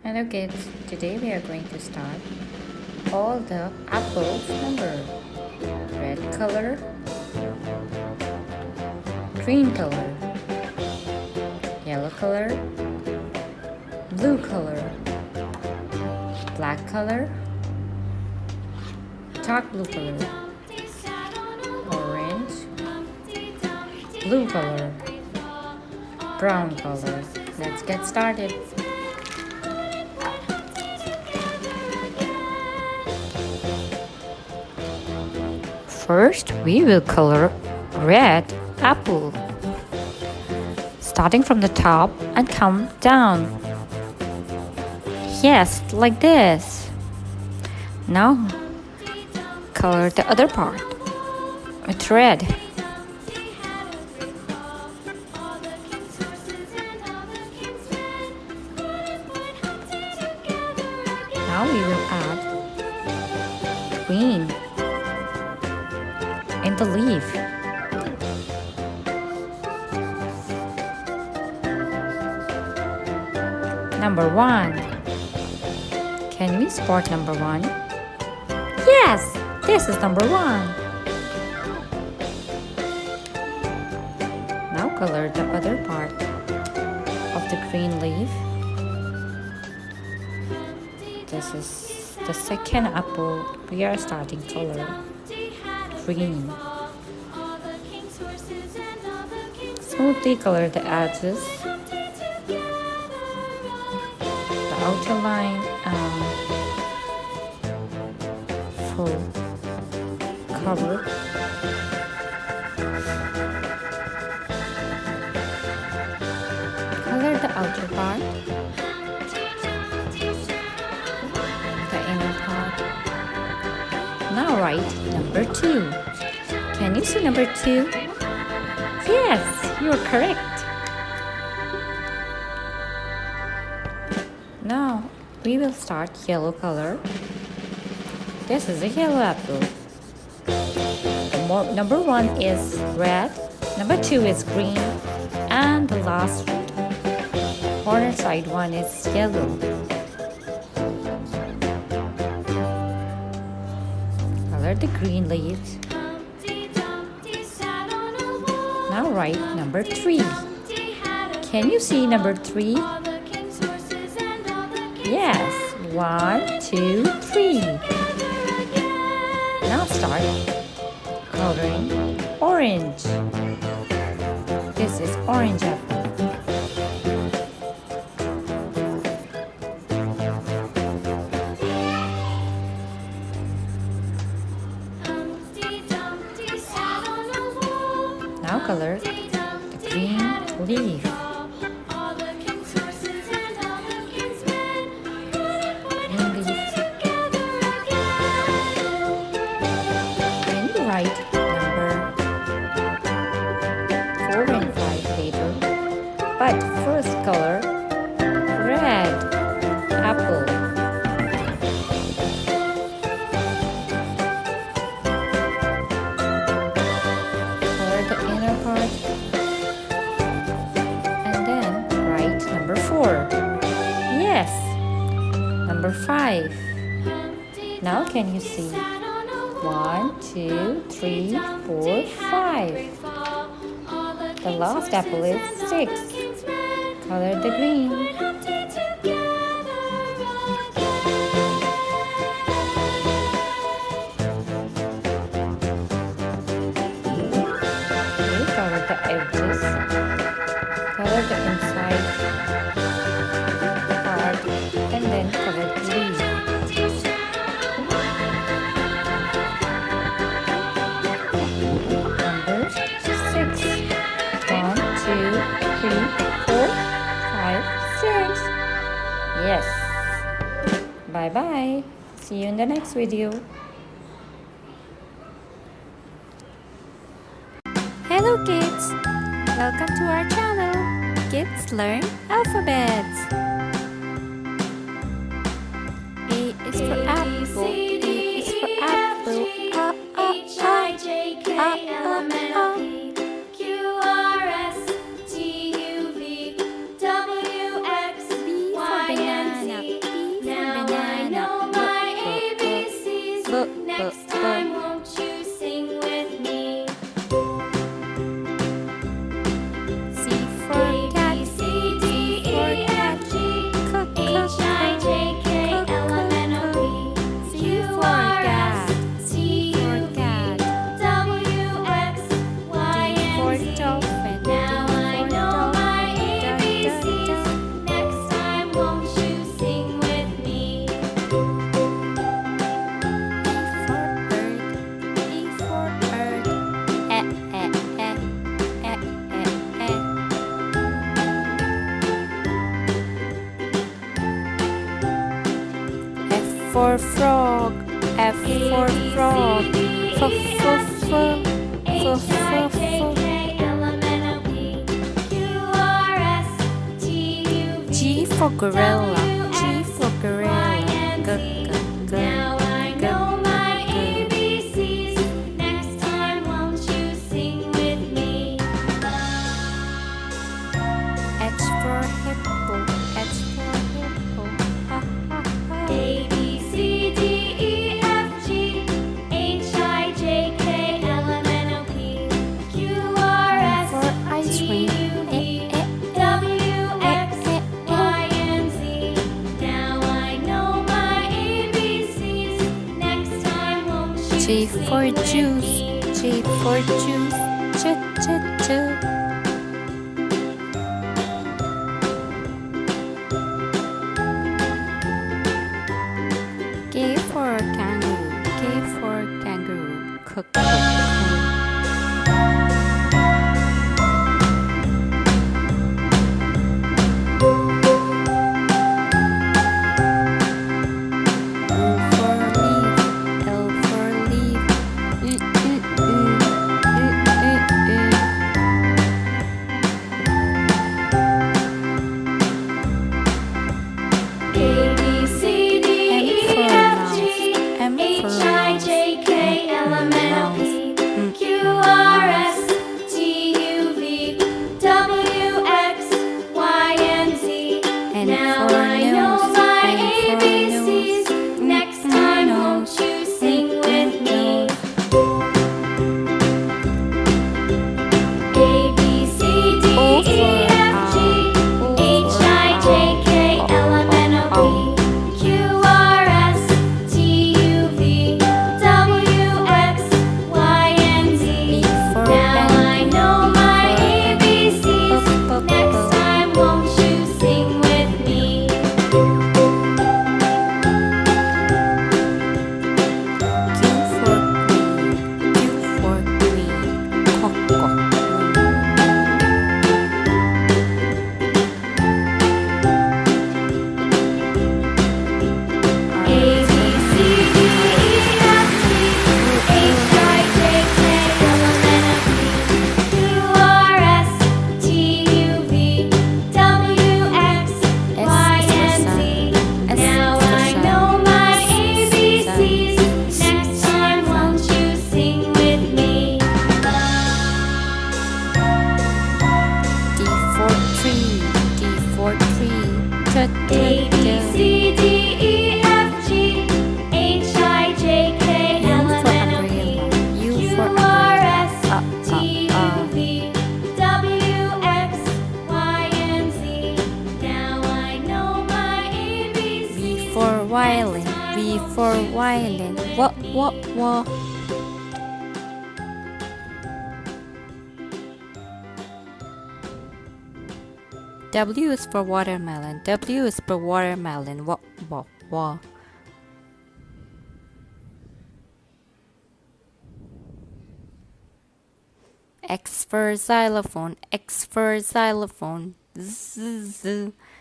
Hello kids, today we are going to start all the apples number. Red color, green color, yellow color, blue color, black color, dark blue color, orange, blue color, brown color. Let's get started. First, we will color red apple. Starting from the top and come down. Yes, like this. Now, color the other part with red. Now we will add green in the leaf. Number 1. Can we spot number 1? Yes, this is number 1. Now color the other part of the green leaf. This is the second apple. We are starting color green. Smoothly color the edges, the outer line, and full cover. Color the outer part, the inner part. Now write number 2. Can you see number 2? Yes, you are correct. Now we will start yellow color. This is a yellow apple. Number 1 is red, number 2 is green, and the last corner side one is yellow. Color the green leaves. Now write number 3. Can you see number 3? Yes, 1, 2, 3. Now start coloring orange. This is orange apple. Now color the green leaf. Then you write number 4 and 5 later. But first color red apple. Color the inner part. And then write number 4. Yes, number 5. Now can you see? 1, 2, 3, 4, 5. The last apple is 6. Color the green. Okay, color the edges. Color the inside part. And then color the leaf. Number 6. 1, 2, 3, 4, 5, 6. Yes. Bye bye. See you in the next video. Hello kids! Welcome to our channel, Kids Learn Alphabets. A is for apple, A is for apple, A, B for banana, for frog. F for frog. F f f f f. G for gorilla. G for gorilla. G g g. Now I know my ABCs. Next time, won't you sing with me? H for hippo. H for hippo. Ha ha ha. A B C D E F G H I J K L M N O P Q R S For ice T cream. U V W X Y and Z. Now I know my ABCs. Next time, won't you J sing for with juice. me? J for juice. J j j. K for kangaroo. K for kangaroo. K k k. L for leaf. L for leaf. A B C D E F G M H for I mouse. J K L M N O P Q R S T U V W X Y and Z. N Now for I know nose. my N for ABCs. nose. Next time, won't you sing with me? A B C D O E for F G owl. O H for I J K L M N O P Q R S T U V W X Y and Z. B for Now I penguin. know B my for ABCs. penguin. Next time, won't you sing with me? Q for queen. Q for queen. Quack, quack. A B C D E F G H I J K L M N O P Q R S T U V W X Y and Z. Now I know my ABCs. Next time, won't you sing with me? D for tree. D for tree. A B C D E F G H I J K L M N O P U Q for R umbrella. S T U V W X Y and Z. Now I know my ABCs. V for violin. V for violin. Wah. W is for watermelon. W is for watermelon. Wah. X for xylophone. X for xylophone. Z.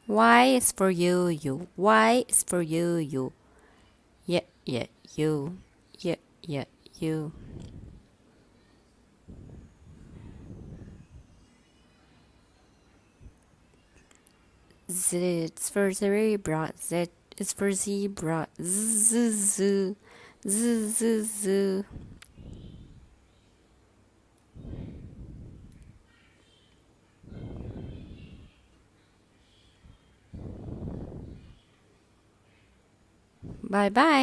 Y is for you. Y is for you. Yeah, you. Yeah, you. Z is for zebra. Z is for zebra. Z. Bye bye.